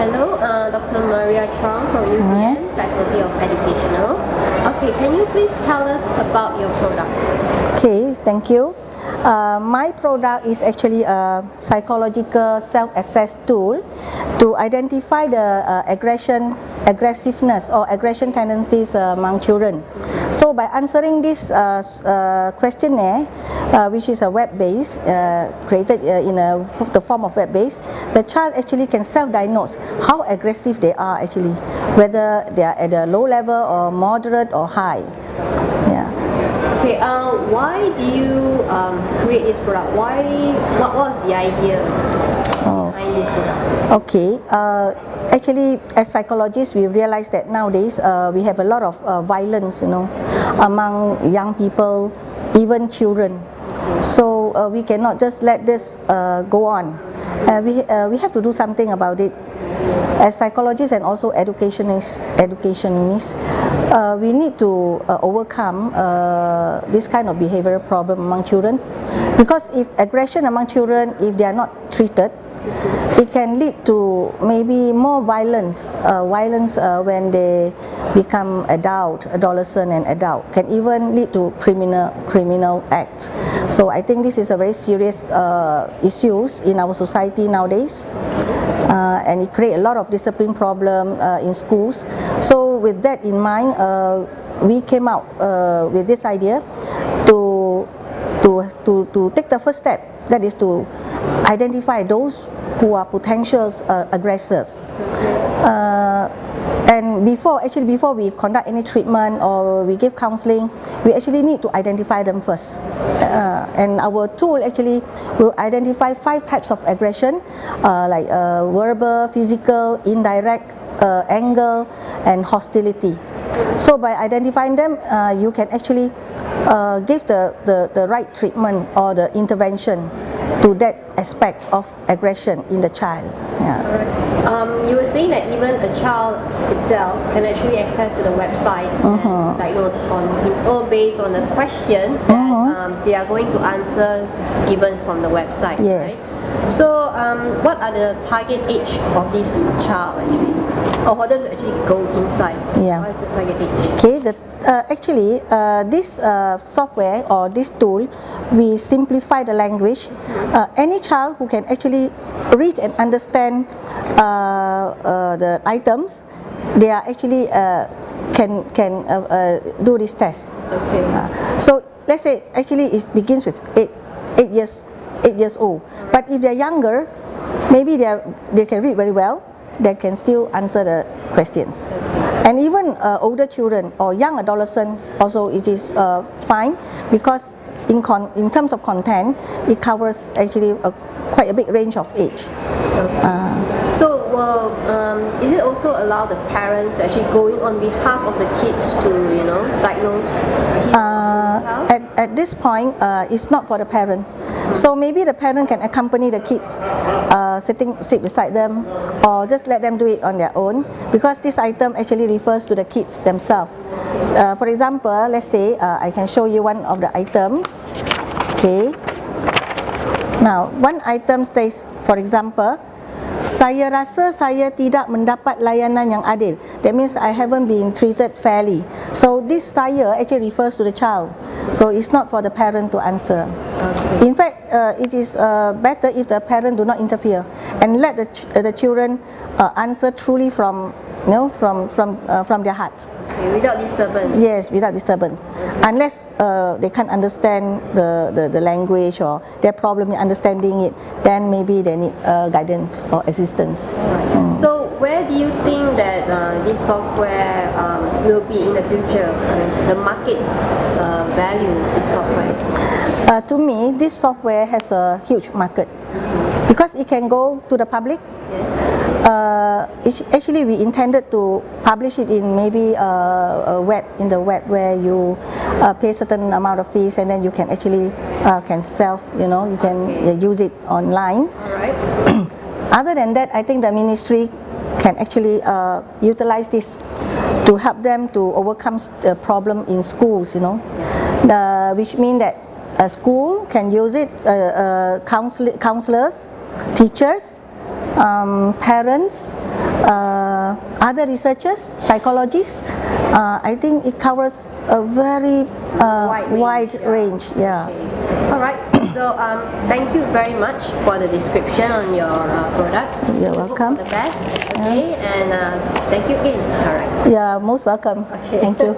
Hello, Dr. Maria Chong from UPN, Faculty of Educational. Okay, can you please tell us about your product? Okay, thank you. My product is actually a psychological self-assess tool to identify the aggressiveness or aggression tendencies among children. So by answering this questionnaire, which is a web-based, created in the form of web-based, the child actually can self-diagnose how aggressive they are actually, whether they are at a low level or moderate or high. Yeah. Okay, why do you create this product? What was the idea behind this product? Okay, actually as psychologists we realize that nowadays we have a lot of violence, among young people, even children. So we cannot just let this go on. We have to do something about it. As psychologists and also educationists, we need to overcome this kind of behavioral problem among children, because if aggression among children, if they are not treated, it can lead to maybe more violence when they become adolescent and adult, can even lead to criminal acts. So I think this is a very serious issues in our society nowadays. And it creates a lot of discipline problem in schools. So with that in mind, we came out with this idea to take the first step, that is to identify those who are potential aggressors. And before we conduct any treatment or we give counseling, we actually need to identify them first. And our tool actually will identify 5 types of aggression, like verbal, physical, indirect, anger, and hostility. So by identifying them, you can actually give the right treatment or the intervention to that aspect of aggression in the child. Yeah. You were saying that even a child itself can actually access to the website and diagnose on his own based on the question that they are going to answer given from the website. Yes. Right? So what are the target age of this child actually? Or for them to actually go inside? Yeah. What is the target age? Okay, actually this software or this tool, we simplify the language. Any child who can actually read and understand the items, they are actually can do this test. Okay. So let's say actually it begins with 8 years old. But if they are younger, maybe they can read very well. They can still answer the questions. Okay. And even older children or young adolescent also, it is fine, because in terms of content, it covers actually quite a big range of age. Okay. So is it also allow the parents to actually go in on behalf of the kids to diagnose his child? At this point, it's not for the parent. So maybe the parent can accompany the kids, sit beside them, or just let them do it on their own, because this item actually refers to the kids themselves. For example, let's say I can show you one of the items. Okay. Now, one item says, for example, saya rasa saya tidak mendapat layanan yang adil. That means I haven't been treated fairly. So this saya actually refers to the child. So it's not for the parent to answer. Okay. In fact, it is better if the parent do not interfere and let the children answer truly from their heart. Okay, without disturbance. Yes, without disturbance. Unless they can't understand the language or their problem in understanding it, then maybe they need guidance or assistance. Right. So where do you think that this software will be in the future? I mean, the market value of this software? To me, this software has a huge market because it can go to the public. Yes. Actually, we intended to publish it in maybe in the web where you pay certain amount of fees, and then you can actually can you can use it online. All right. Other than that, I think the ministry can actually utilize this to help them to overcome the problem in schools. Yes. Which means that a school can use it, counselors, teachers, parents, Other researchers, psychologists, I think it covers a very wide range. Yeah. Okay. All right. So thank you very much for the description on your product. You're We hope welcome. for the best. Okay. And thank you again. All right. Yeah, most welcome. Okay. Thank you.